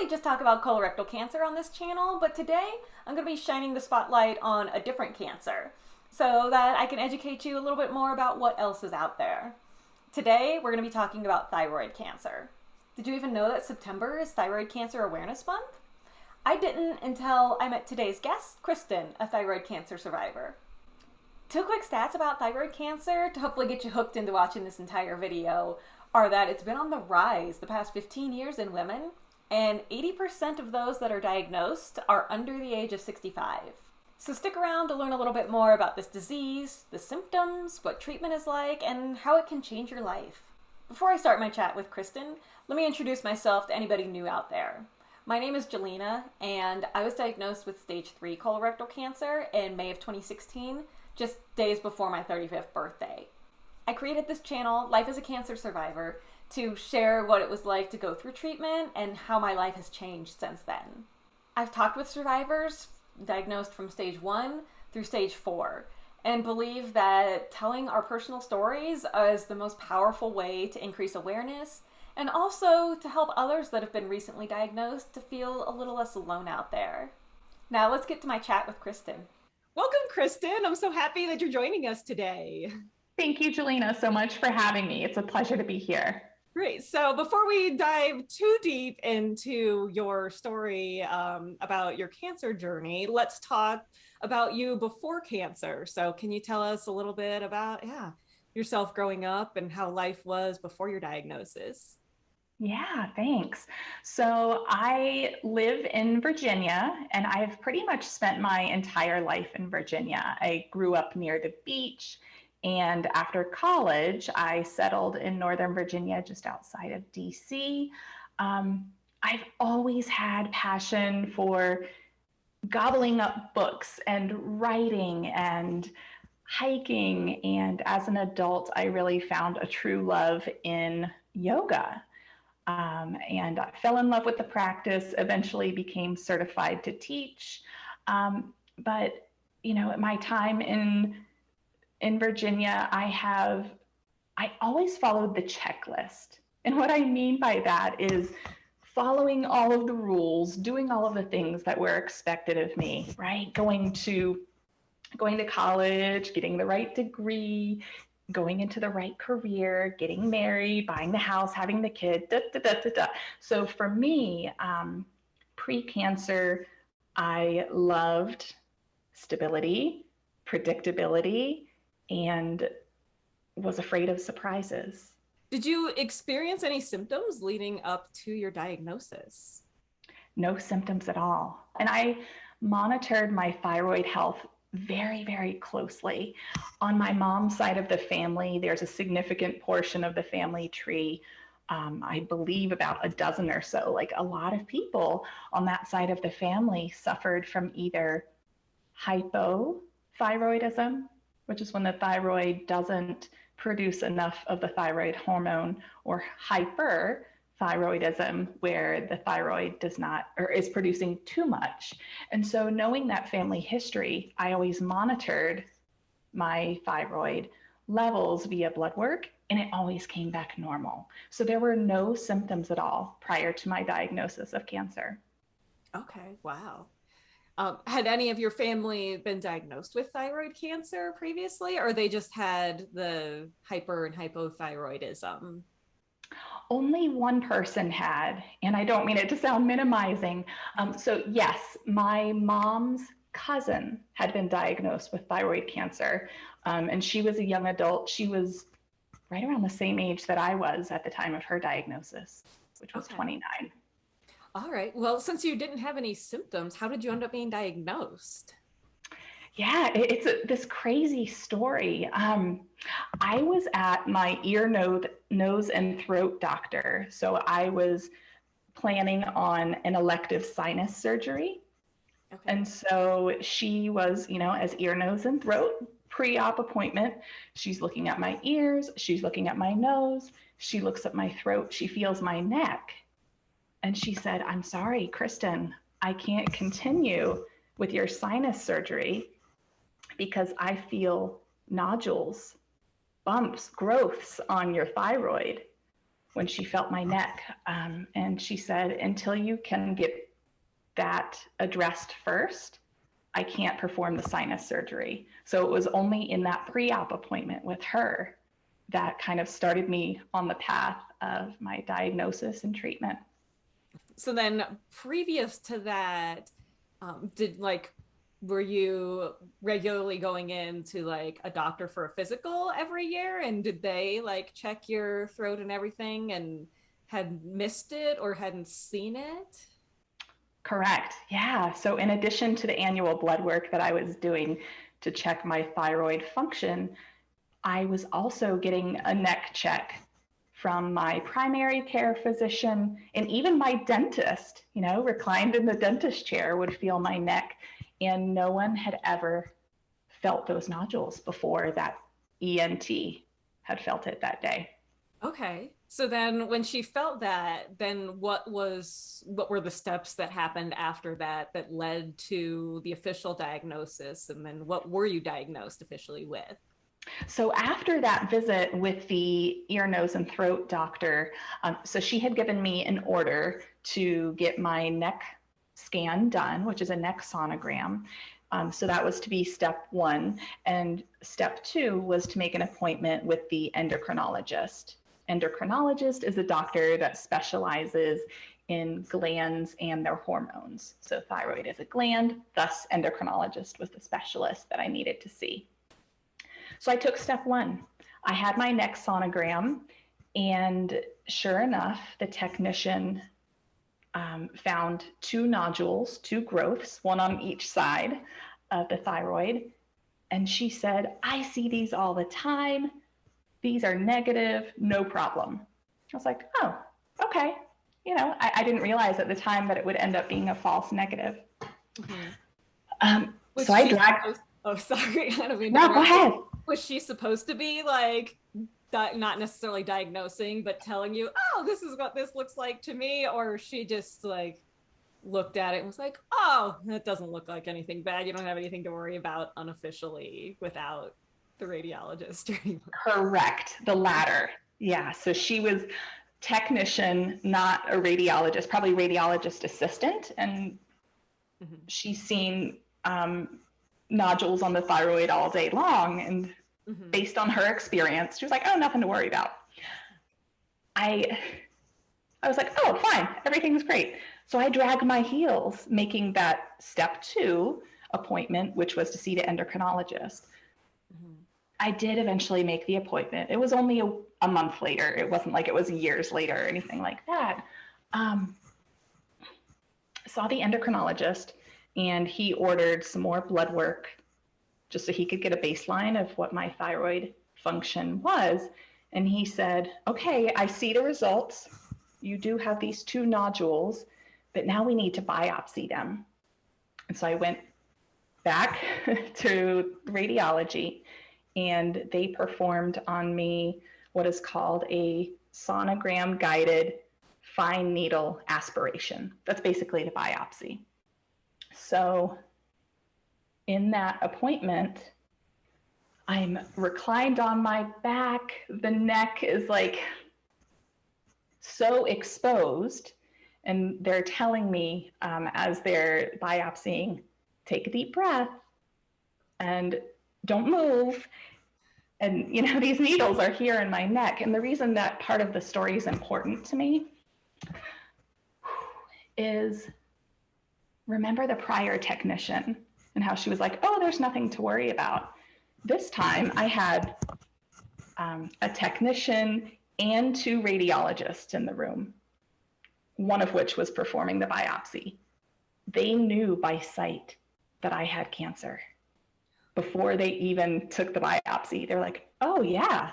normally just talk about colorectal cancer on this channel, but today I'm going to be shining the spotlight on a different cancer so that I can educate you a little bit more about what else is out there. Today we're going to be talking about thyroid cancer. Did you even know that September is Thyroid Cancer Awareness Month? I didn't until I met today's guest, Kristen, a thyroid cancer survivor. Two quick stats about thyroid cancer to hopefully get you hooked into watching this entire video are that it's been on the rise the past 15 years in women, and 80% of those that are diagnosed are under the age of 65. So stick around to learn a little bit more about this disease, the symptoms, what treatment is like, and how it can change your life. Before I start my chat with Kristen, let me introduce myself to anybody new out there. My name is Jelena, and I was diagnosed with stage 3 colorectal cancer in May of 2016, just days before my 35th birthday. I created this channel, Life as a Cancer Survivor, to share what it was like to go through treatment and how my life has changed since then. I've talked with survivors diagnosed from stage 1 through stage 4 and believe that telling our personal stories is the most powerful way to increase awareness and also to help others that have been recently diagnosed to feel a little less alone out there. Now let's get to my chat with Kristen. Welcome, Kristen. I'm so happy that you're joining us today. Thank you, Jelena, so much for having me. It's a pleasure to be here. Great. So before we dive too deep into your story about your cancer journey, let's talk about you before cancer. So can you tell us a little bit about yourself growing up and how life was before your diagnosis? Yeah, thanks. So I live in Virginia, and I've pretty much spent my entire life in Virginia. I grew up near the beach, and after college, I settled in Northern Virginia, just outside of DC. I've always had passion for gobbling up books and writing and hiking. And as an adult, I really found a true love in yoga. And I fell in love with the practice, eventually became certified to teach. But, at my time in Virginia, I always followed the checklist. And what I mean by that is following all of the rules, doing all of the things that were expected of me, right? Going to college, getting the right degree, going into the right career, getting married, buying the house, having the kid, da, da, da, da, da. So for me, pre-cancer, I loved stability, predictability, and was afraid of surprises. Did you experience any symptoms leading up to your diagnosis? No symptoms at all. And I monitored my thyroid health very, very closely. On my mom's side of the family, there's a significant portion of the family tree. I believe about a dozen or so, like a lot of people on that side of the family suffered from either hypothyroidism, which is when the thyroid doesn't produce enough of the thyroid hormone, or hyperthyroidism, where the thyroid does not or is producing too much. And so knowing that family history, I always monitored my thyroid levels via blood work, and it always came back normal. So there were no symptoms at all prior to my diagnosis of cancer. Okay, wow. Had any of your family been diagnosed with thyroid cancer previously, or they just had the hyper and hypothyroidism? Only one person had, and I don't mean it to sound minimizing. So yes, my mom's cousin had been diagnosed with thyroid cancer, and she was a young adult. She was right around the same age that I was at the time of her diagnosis, which was 29. All right. Well, since you didn't have any symptoms, how did you end up being diagnosed? Yeah, it's this crazy story. I was at my ear, nose, and throat doctor. So I was planning on an elective sinus surgery. Okay. And so she was, as ear, nose, and throat, pre-op appointment. She's looking at my ears. She's looking at my nose. She looks at my throat. She feels my neck. And she said, "I'm sorry, Kristen, I can't continue with your sinus surgery because I feel nodules, bumps, growths on your thyroid." when she felt my neck. And she said, until you can get that addressed first, I can't perform the sinus surgery. So it was only in that pre-op appointment with her that kind of started me on the path of my diagnosis and treatment. So then previous to that, were you regularly going in to like a doctor for a physical every year? And did they like check your throat and everything and had missed it or hadn't seen it? Correct. Yeah. So in addition to the annual blood work that I was doing to check my thyroid function, I was also getting a neck check from my primary care physician, and even my dentist, you know, reclined in the dentist chair would feel my neck, and no one had ever felt those nodules before that ENT had felt it that day. Okay. So then when she felt that, then what were the steps that happened after that that led to the official diagnosis? And then what were you diagnosed officially with? So after that visit with the ear, nose, and throat doctor, so she had given me an order to get my neck scan done, which is a neck sonogram. So that was to be step one. And step two was to make an appointment with the endocrinologist. Endocrinologist is a doctor that specializes in glands and their hormones. So thyroid is a gland, thus endocrinologist was the specialist that I needed to see. So I took step one. I had my neck sonogram, and sure enough, the technician found two nodules, two growths, one on each side of the thyroid. And she said, I see these all the time. These are negative, no problem. I was like, oh, okay. You know, I didn't realize at the time that it would end up being a false negative. Mm-hmm. So I dragged. Oh, sorry. I don't mean No, go ahead. Was she supposed to be like, not necessarily diagnosing, but telling you, oh, this is what this looks like to me? Or she just like looked at it and was like, oh, that doesn't look like anything bad. You don't have anything to worry about unofficially without the radiologist or anyone. Correct. The latter. Yeah. So she was technician, not a radiologist, probably radiologist assistant. And she's seen nodules on the thyroid all day long. And based on her experience, she was like, oh, nothing to worry about. I was like, oh, fine. Everything's great. So I dragged my heels making that step two appointment, which was to see the endocrinologist. I did eventually make the appointment. It was only a month later. It wasn't like it was years later or anything like that. Saw the endocrinologist, and he ordered some more blood work just so he could get a baseline of what my thyroid function was. And he said, okay, I see the results. You do have these two nodules, but now we need to biopsy them. And so I went back to radiology, and they performed on me what is called a sonogram guided fine needle aspiration. That's basically the biopsy. So in that appointment, I'm reclined on my back. The neck is like so exposed, and they're telling me as they're biopsying, take a deep breath and don't move. And, you know, these needles are here in my neck. And the reason that part of the story is important to me is remember the prior technician and how she was like, oh, there's nothing to worry about. This time I had a technician and two radiologists in the room, one of which was performing the biopsy. They knew by sight that I had cancer before they even took the biopsy. They're like, oh yeah,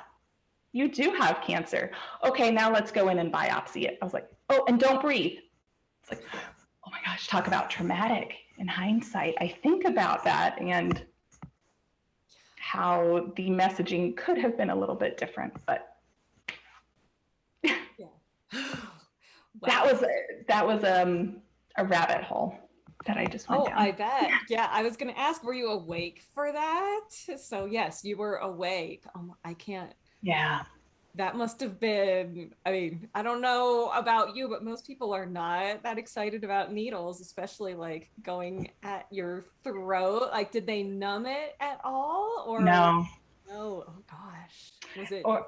you do have cancer. Okay, now let's go in and biopsy it. I was like, oh, and don't breathe. It's like, oh my gosh, talk about traumatic. In hindsight, I think about that and how the messaging could have been a little bit different, but yeah. Wow. that was a rabbit hole that I just went down. I bet. Yeah, I was going to ask, were you awake for that? So yes, you were awake. I can't. Yeah. That must have been, I mean, I don't know about you, but most people are not that excited about needles, especially like going at your throat. Like, did they numb it at all? Or No. no? Oh gosh. Was it Or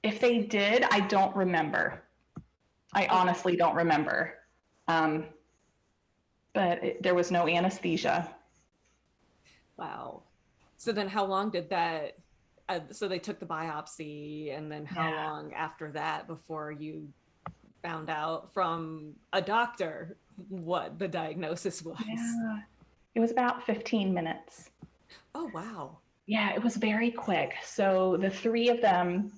if they did, I don't remember. I okay? honestly don't remember. Um, but there was no anesthesia. Wow. So then how long did that, so they took the biopsy, and then how Yeah. long after that before you found out from a doctor what the diagnosis was? Yeah. It was about 15 minutes. Oh, wow. Yeah, it was very quick. So the three of them,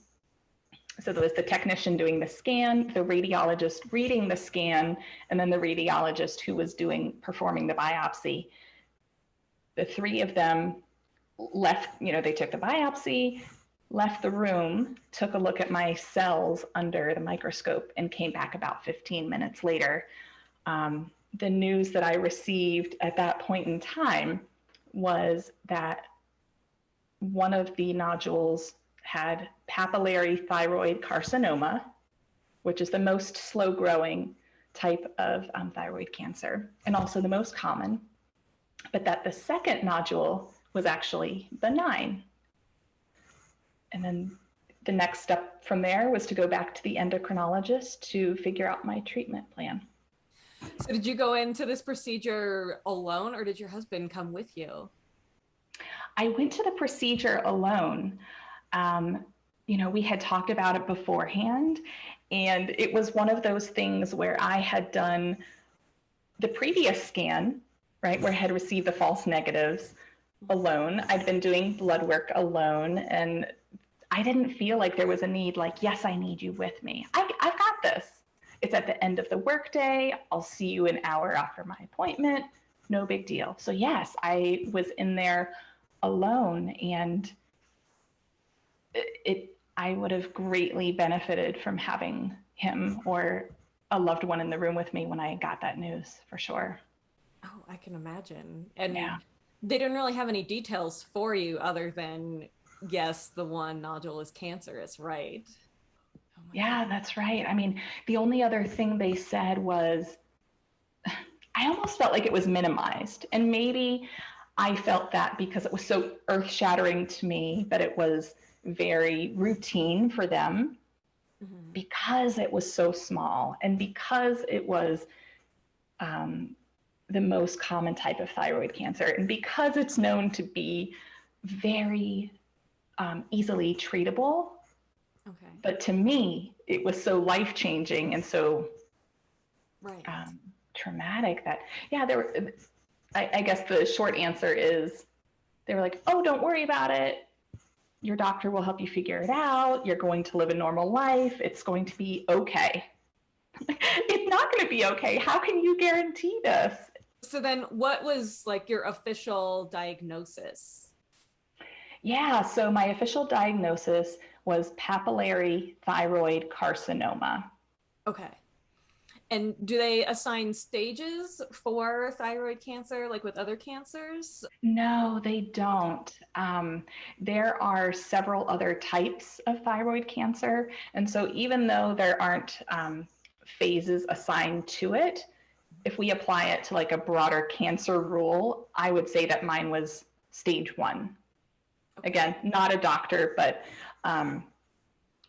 so there was the technician doing the scan, the radiologist reading the scan, and then the radiologist who was performing the biopsy. The three of them left, they took the biopsy, left the room, took a look at my cells under the microscope, and came back about 15 minutes later. The news that I received at that point in time was that one of the nodules had papillary thyroid carcinoma, which is the most slow growing type of thyroid cancer and also the most common, but that the second nodule was actually benign. And then the next step from there was to go back to the endocrinologist to figure out my treatment plan. So did you go into this procedure alone, or did your husband come with you? I went to the procedure alone. We had talked about it beforehand, and it was one of those things where I had done the previous scan, right, where I had received the false negatives alone. I'd been doing blood work alone, and I didn't feel like there was a need, like, yes, I need you with me. I've got this. It's at the end of the workday. I'll see you an hour after my appointment. No big deal. So yes, I was in there alone, and I would have greatly benefited from having him or a loved one in the room with me when I got that news, for sure. Oh, I can imagine. And Yeah. they didn't really have any details for you other than, yes, the one nodule is cancerous, right? Oh my Yeah, that's right. I mean, the only other thing they said was, I almost felt like it was minimized. And maybe I felt that because it was so earth shattering to me, that it was very routine for them Mhm. because it was so small and because it was the most common type of thyroid cancer and because it's known to be very easily treatable. Okay. But to me, it was so life changing and so Right. traumatic that, yeah, I guess the short answer is they were like, oh, don't worry about it. Your doctor will help you figure it out. You're going to live a normal life. It's going to be okay. It's not going to be okay. How can you guarantee this? So then what was like your official diagnosis? Yeah, so my official diagnosis was papillary thyroid carcinoma. Okay. And do they assign stages for thyroid cancer like with other cancers? No, they don't. There are several other types of thyroid cancer. And so even though there aren't phases assigned to it, if we apply it to like a broader cancer rule, I would say that mine was stage 1. Okay. Again, not a doctor, but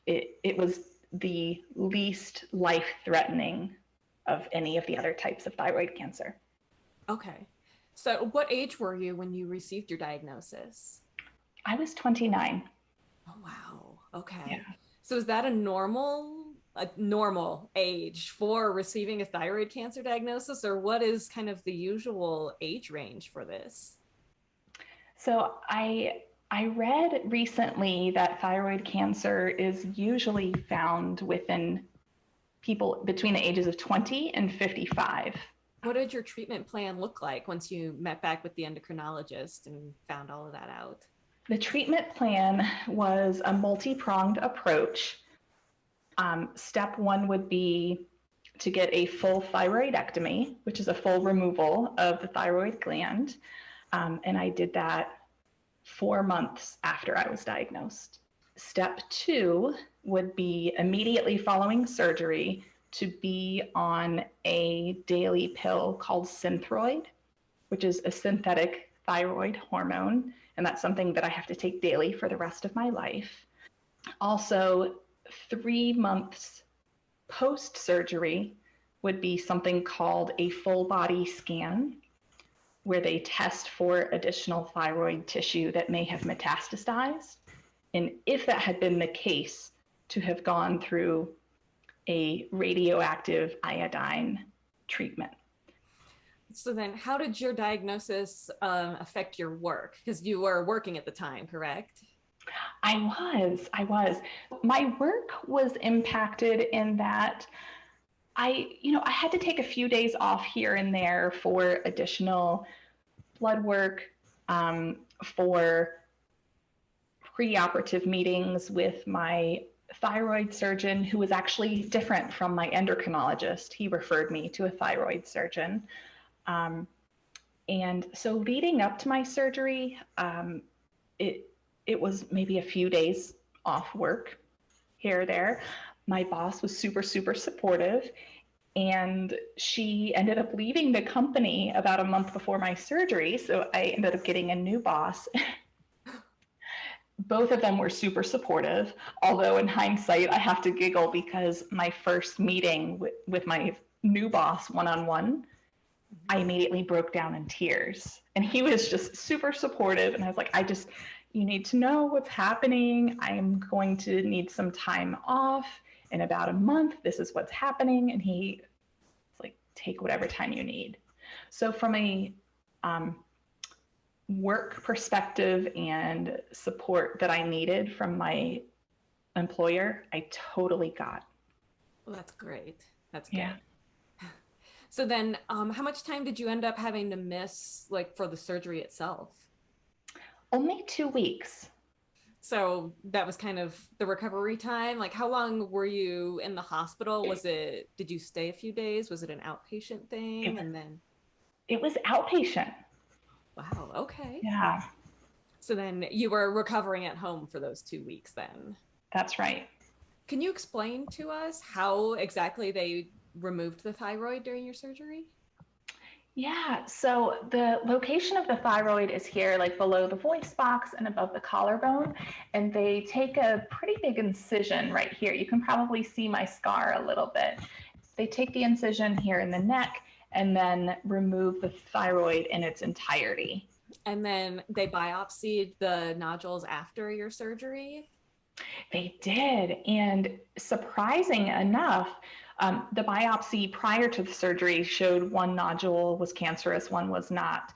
it was the least life-threatening of any of the other types of thyroid cancer. Okay. So what age were you when you received your diagnosis? I was 29. Oh, wow. Okay. Yeah. So is that a normal age for receiving a thyroid cancer diagnosis, or what is kind of the usual age range for this? So I read recently that thyroid cancer is usually found within people between the ages of 20 and 55. What did your treatment plan look like once you met back with the endocrinologist and found all of that out? The treatment plan was a multi-pronged approach. Step 1 would be to get a full thyroidectomy, which is a full removal of the thyroid gland. And I did that 4 months after I was diagnosed. Step 2 would be immediately following surgery to be on a daily pill called Synthroid, which is a synthetic thyroid hormone. And that's something that I have to take daily for the rest of my life. Also, 3 months post surgery would be something called a full body scan, where they test for additional thyroid tissue that may have metastasized. And if that had been the case, to have gone through a radioactive iodine treatment. So then how did your diagnosis affect your work? Because you were working at the time, correct? I was. My work was impacted in that I had to take a few days off here and there for additional blood work, for preoperative meetings with my thyroid surgeon, who was actually different from my endocrinologist. He referred me to a thyroid surgeon. And so leading up to my surgery, it was maybe a few days off work here or there. My boss was super, super supportive, and she ended up leaving the company about a month before my surgery. So I ended up getting a new boss. Both of them were super supportive, although in hindsight, I have to giggle because my first meeting with my new boss one-on-one, I immediately broke down in tears. And he was just super supportive. And I was like, you need to know what's happening. I'm going to need some time off in about a month. This is what's happening. And he was like, take whatever time you need. So from a work perspective and support that I needed from my employer, I totally got. Well, that's great. That's good. Yeah. So then how much time did you end up having to miss, like, for the surgery itself? Only 2 weeks. So that was kind of the recovery time. Like, how long were you in the hospital? Did you stay a few days? Was it an outpatient thing? It was outpatient. Wow. Okay. Yeah. So then you were recovering at home for those 2 weeks then. That's right. Can you explain to us how exactly they removed the thyroid during your surgery? Yeah, so the location of the thyroid is here, like below the voice box and above the collarbone. And they take a pretty big incision right here. You can probably see my scar a little bit. They take the incision here in the neck and then remove the thyroid in its entirety. And then they biopsied the nodules after your surgery? They did. And surprising enough, the biopsy prior to the surgery showed one nodule was cancerous, one was not.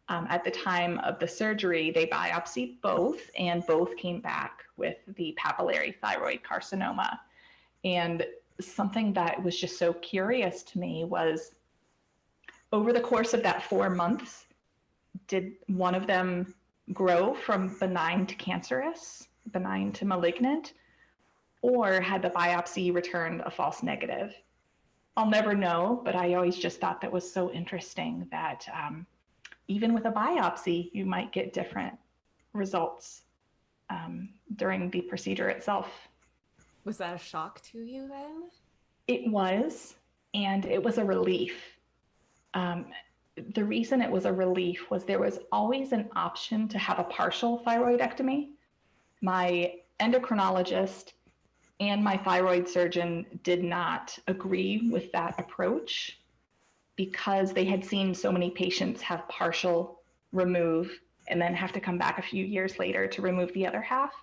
At the time of the surgery, they biopsied both, and both came back with the papillary thyroid carcinoma. And something that was just so curious to me was, over the course of that 4 months, did one of them grow from benign to cancerous, benign to malignant? Or had the biopsy returned a false negative? I'll never know, but I always just thought that was so interesting that even with a biopsy, you might get different results during the procedure itself. Was that a shock to you then? It was, and it was a relief. The reason it was a relief was there was always an option to have a partial thyroidectomy. My endocrinologist and my thyroid surgeon did not agree with that approach because they had seen so many patients have partial remove and then have to come back a few years later to remove the other half.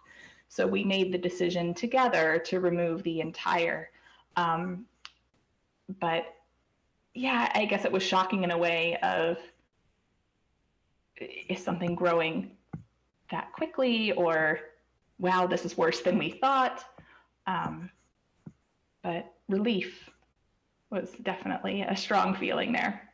So we made the decision together to remove the entire. But yeah, I guess it was shocking in a way of, is something growing that quickly, or wow, this is worse than we thought. But relief was definitely a strong feeling there.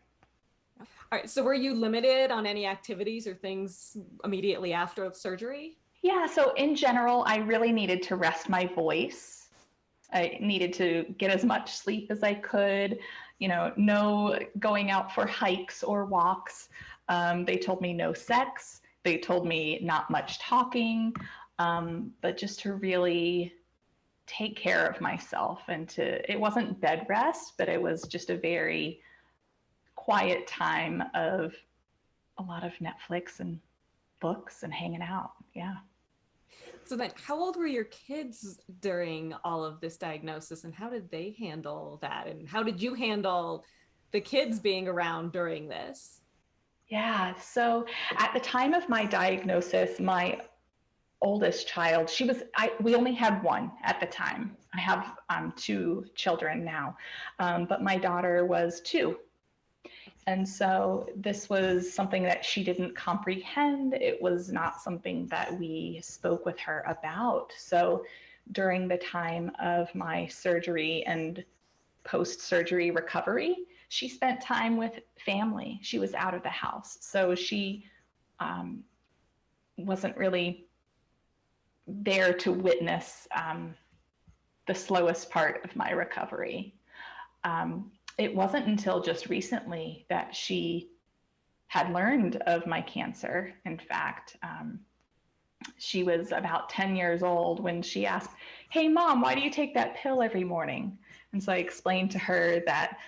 All right. So were you limited on any activities or things immediately after surgery? Yeah. So in general, I really needed to rest my voice. I needed to get as much sleep as I could, no going out for hikes or walks. They told me no sex. They told me not much talking, but just to really take care of myself and it wasn't bed rest, but it was just a very quiet time of a lot of Netflix and books and hanging out. Yeah. So then how old were your kids during all of this diagnosis, and how did they handle that? And how did you handle the kids being around during this? Yeah. So at the time of my diagnosis, my oldest child, we only had one at the time. I have two children now, but my daughter was 2. And so this was something that she didn't comprehend. It was not something that we spoke with her about. So during the time of my surgery and post-surgery recovery, she spent time with family. She was out of the house. So she wasn't really there to witness the slowest part of my recovery. It wasn't until just recently that she had learned of my cancer. In fact, she was about 10 years old when she asked, "Hey, Mom, why do you take that pill every morning?" And so I explained to her that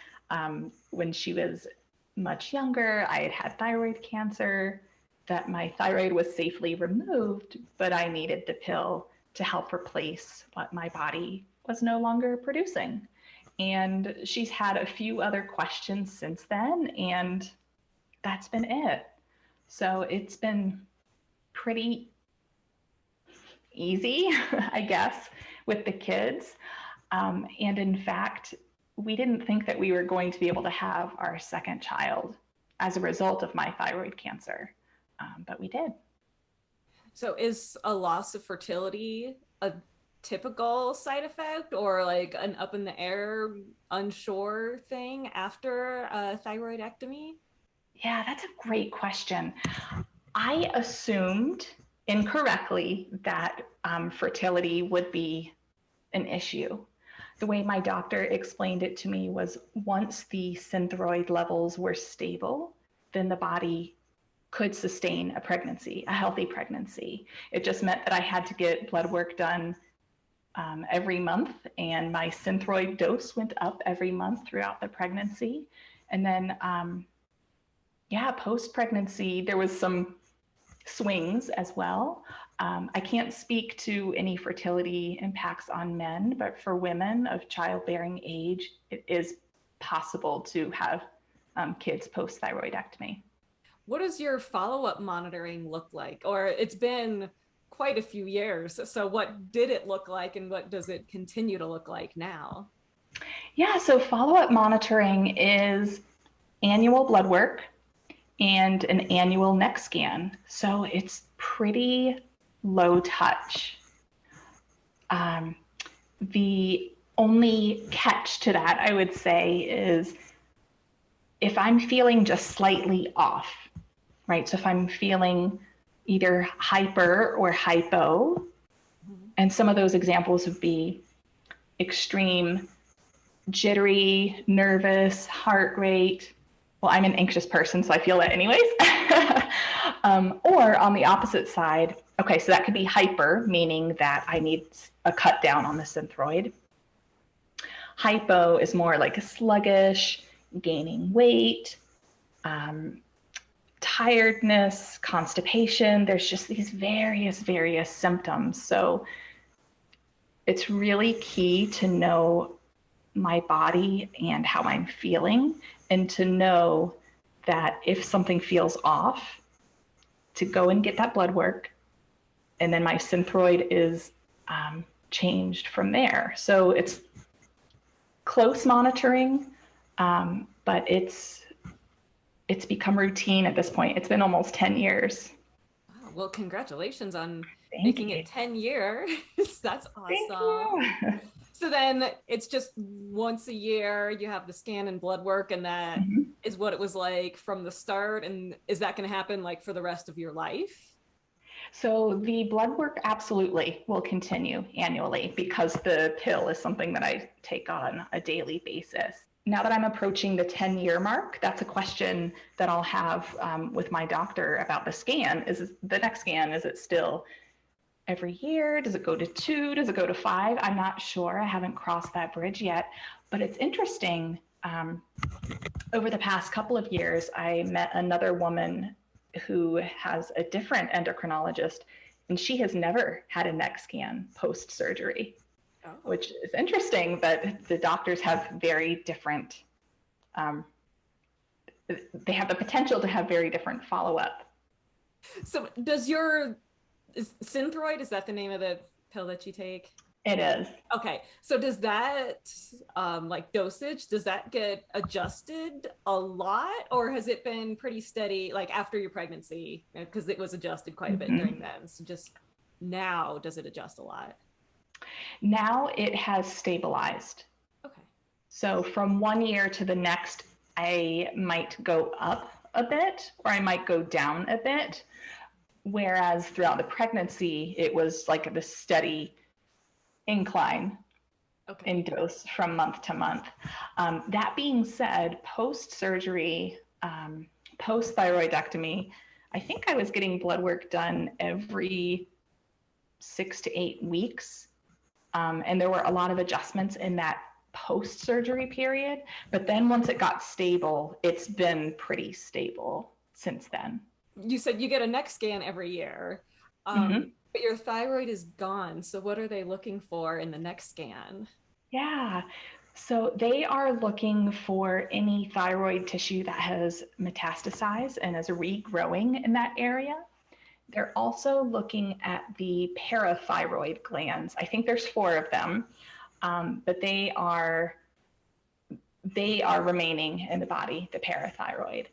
when she was much younger, I had thyroid cancer, that my thyroid was safely removed, but I needed the pill to help replace what my body was no longer producing. And she's had a few other questions since then, and that's been it. So it's been pretty easy, I guess, with the kids. And in fact, we didn't think that we were going to be able to have our second child as a result of my thyroid cancer, but we did. So is a loss of fertility a typical side effect, or like an up in the air, unsure thing after a thyroidectomy? Yeah, that's a great question. I assumed incorrectly that fertility would be an issue. The way my doctor explained it to me was once the synthroid levels were stable, then the body could sustain a pregnancy, a healthy pregnancy. It just meant that I had to get blood work done every month, and my synthroid dose went up every month throughout the pregnancy. And then, post-pregnancy, there was some swings as well. I can't speak to any fertility impacts on men, but for women of childbearing age, it is possible to have kids post-thyroidectomy. What does your follow-up monitoring look like? Or it's been quite a few years. So what did it look like, and what does it continue to look like now? Yeah, so follow-up monitoring is annual blood work and an annual neck scan. So it's pretty low touch. The only catch to that, I would say, is if I'm feeling just slightly off, right? So if I'm feeling either hyper or hypo, and some of those examples would be extreme jittery, nervous, heart rate. Well, I'm an anxious person, so I feel that anyways. Or on the opposite side, okay, so that could be hyper, meaning that I need a cut down on the synthroid. Hypo is more like a sluggish, gaining weight, tiredness, constipation. There's just these various symptoms. So it's really key to know my body and how I'm feeling, and to know that if something feels off, to go and get that blood work, and then my synthroid is changed from there. So it's close monitoring, but it's become routine at this point. It's been almost 10 years. Wow, well, congratulations on Thank making you. it 10 years. That's awesome. Thank you. So then it's just once a year you have the scan and blood work, and that is what it was like from the start. And is that going to happen like for the rest of your life? So the blood work absolutely will continue annually, because the pill is something that I take on a daily basis. Now that I'm approaching the 10-year mark, that's a question that I'll have with my doctor about the scan. Is the next scan, is it still every year? Does it go to 2? Does it go to 5? I'm not sure. I haven't crossed that bridge yet. But it's interesting. Over the past couple of years, I met another woman who has a different endocrinologist, and she has never had a neck scan post-surgery, which is interesting, but the doctors have very different, they have the potential to have very different follow-up. So is Synthroid, is that the name of the pill that you take? It is. Okay. So does that, like dosage, does that get adjusted a lot, or has it been pretty steady, like after your pregnancy? Because it was adjusted quite a bit during then. So just now, does it adjust a lot? Now it has stabilized. Okay. So from 1 year to the next, I might go up a bit or I might go down a bit. Whereas throughout the pregnancy, it was like the steady incline in dose from month to month. That being said, post-surgery, post-thyroidectomy, I think I was getting blood work done every 6 to 8 weeks. And there were a lot of adjustments in that post-surgery period. But then once it got stable, it's been pretty stable since then. You said you get a neck scan every year, but your thyroid is gone. So what are they looking for in the neck scan? Yeah. So they are looking for any thyroid tissue that has metastasized and is regrowing in that area. They're also looking at the parathyroid glands. I think there's 4 of them, but they are remaining in the body, the parathyroid.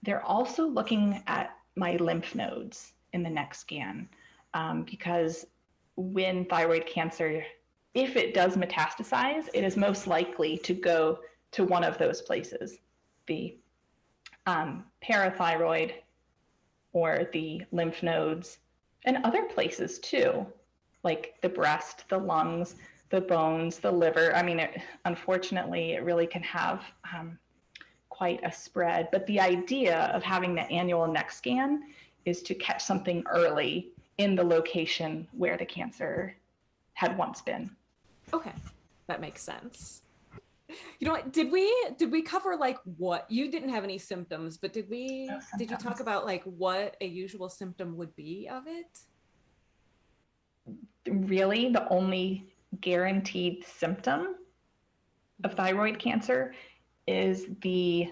They're also looking at my lymph nodes in the neck scan, because when thyroid cancer, if it does metastasize, it is most likely to go to one of those places, the parathyroid or the lymph nodes, and other places too, like the breast, the lungs, the bones, the liver. I mean, unfortunately, it really can have quite a spread. But the idea of having the annual neck scan is to catch something early in the location where the cancer had once been. Okay, that makes sense. You know what, did we cover like what, you didn't have any symptoms, but did you talk about like what a usual symptom would be of it? Really, the only guaranteed symptom of thyroid cancer is the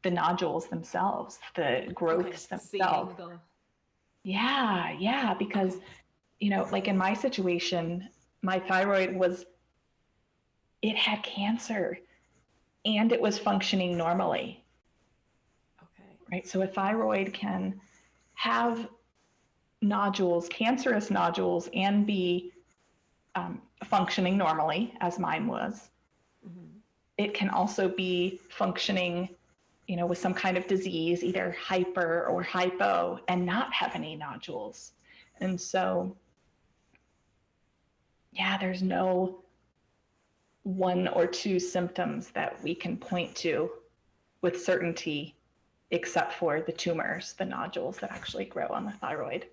nodules themselves, the growths themselves. Yeah, because like in my situation, my thyroid it had cancer and it was functioning normally. Okay. Right. So a thyroid can have nodules, cancerous nodules, and be functioning normally, as mine was. It can also be functioning, with some kind of disease, either hyper or hypo, and not have any nodules. And so, yeah, there's no 1 or 2 symptoms that we can point to with certainty, except for the tumors, the nodules that actually grow on the thyroid.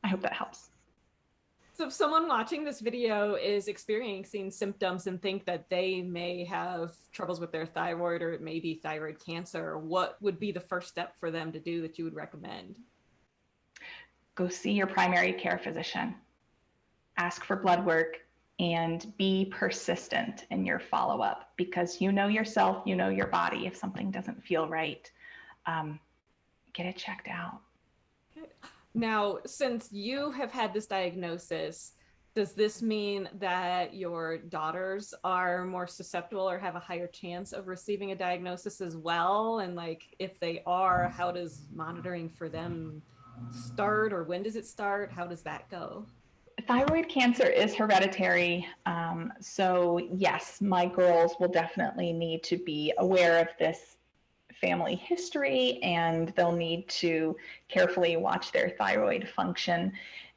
I hope that helps. So if someone watching this video is experiencing symptoms and think that they may have troubles with their thyroid, or it may be thyroid cancer, what would be the first step for them to do that you would recommend? Go see your primary care physician. Ask for blood work and be persistent in your follow-up, because you know yourself, you know your body. If something doesn't feel right, get it checked out. Now, since you have had this diagnosis, does this mean that your daughters are more susceptible or have a higher chance of receiving a diagnosis as well? And like, if they are, how does monitoring for them start, or when does it start? How does that go? Thyroid cancer is hereditary. So yes, my girls will definitely need to be aware of this family history, and they'll need to carefully watch their thyroid function.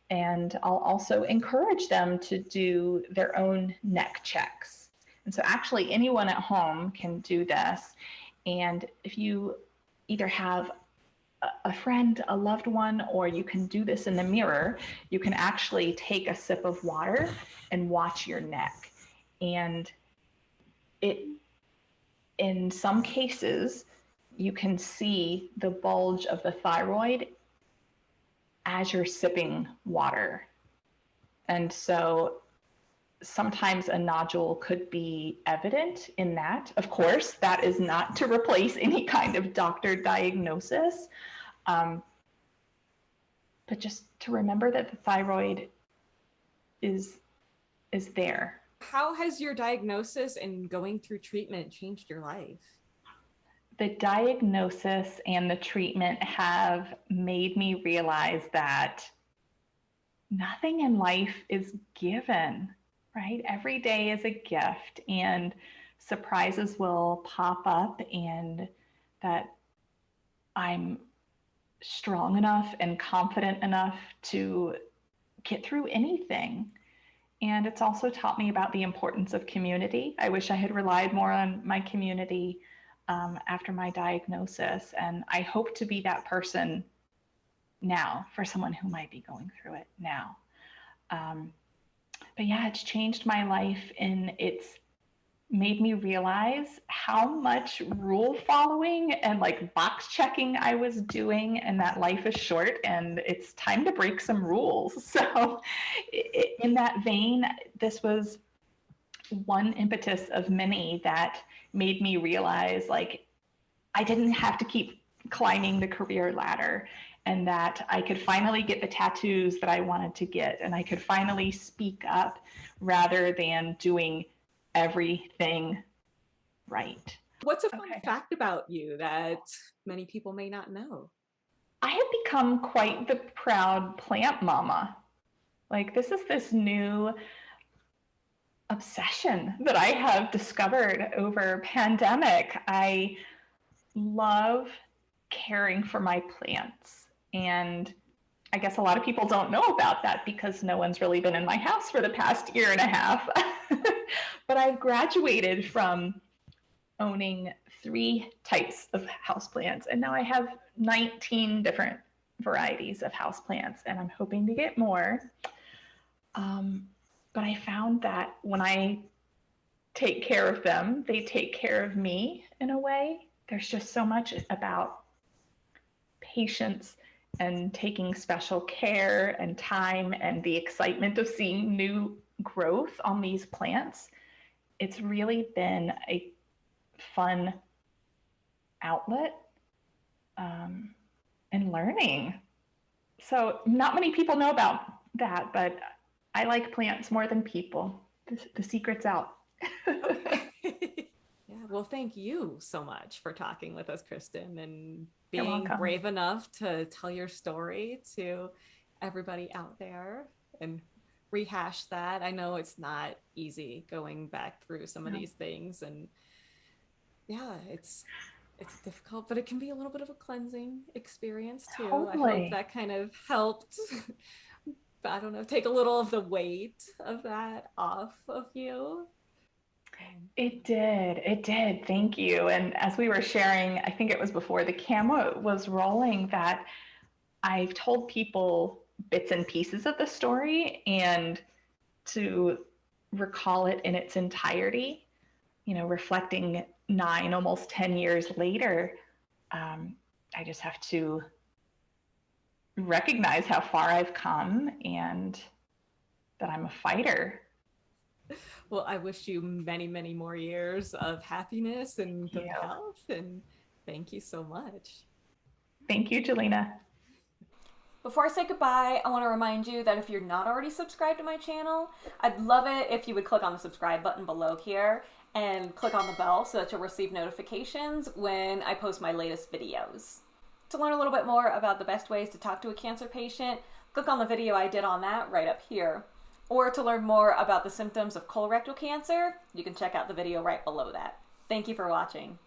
And I'll also encourage them to do their own neck checks. And so actually anyone at home can do this. And if you either have a friend, a loved one, or you can do this in the mirror. You can actually take a sip of water and watch your neck. And it, in some cases, you can see the bulge of the thyroid as you're sipping water. And so sometimes a nodule could be evident in that. Of course, that is not to replace any kind of doctor diagnosis, but just to remember that the thyroid is there. How has your diagnosis and going through treatment changed your life? The diagnosis and the treatment have made me realize that nothing in life is given, right? Every day is a gift, and surprises will pop up, and that I'm strong enough and confident enough to get through anything. And it's also taught me about the importance of community. I wish I had relied more on my community after my diagnosis, and I hope to be that person now for someone who might be going through it now. But yeah, it's changed my life, and it's made me realize how much rule following and like box checking I was doing, and that life is short and it's time to break some rules. So in that vein, this was one impetus of many that made me realize like I didn't have to keep climbing the career ladder, and that I could finally get the tattoos that I wanted to get, and I could finally speak up rather than doing everything right. What's a fun fact about you that many people may not know? I have become quite the proud plant mama. Like, this new obsession that I have discovered over pandemic. I love caring for my plants, and I guess a lot of people don't know about that because no one's really been in my house for the past year and a half. But I've graduated from owning 3 types of houseplants, and now I have 19 different varieties of houseplants, and I'm hoping to get more. But I found that when I take care of them, they take care of me in a way. There's just so much about patience and taking special care and time and the excitement of seeing new growth on these plants. It's really been a fun outlet and learning. So not many people know about that, but I like plants more than people. The secret's out. Yeah, well, thank you so much for talking with us, Kristen, and being brave enough to tell your story to everybody out there and rehash that. I know it's not easy going back through some of these things, and yeah, it's difficult, but it can be a little bit of a cleansing experience too. Totally. I hope that kind of helped, I don't know, take a little of the weight of that off of you. It did. Thank you. And as we were sharing, I think it was before the camera was rolling, that I've told people bits and pieces of the story, and to recall it in its entirety, reflecting 9, almost 10 years later, I just have to recognize how far I've come and that I'm a fighter. Well, I wish you many, many more years of happiness and good health, and thank you so much. Thank you, Jelena. Before I say goodbye, I want to remind you that if you're not already subscribed to my channel, I'd love it if you would click on the subscribe button below here and click on the bell so that you'll receive notifications when I post my latest videos. To learn a little bit more about the best ways to talk to a cancer patient, click on the video I did on that right up here. Or to learn more about the symptoms of colorectal cancer, you can check out the video right below that. Thank you for watching.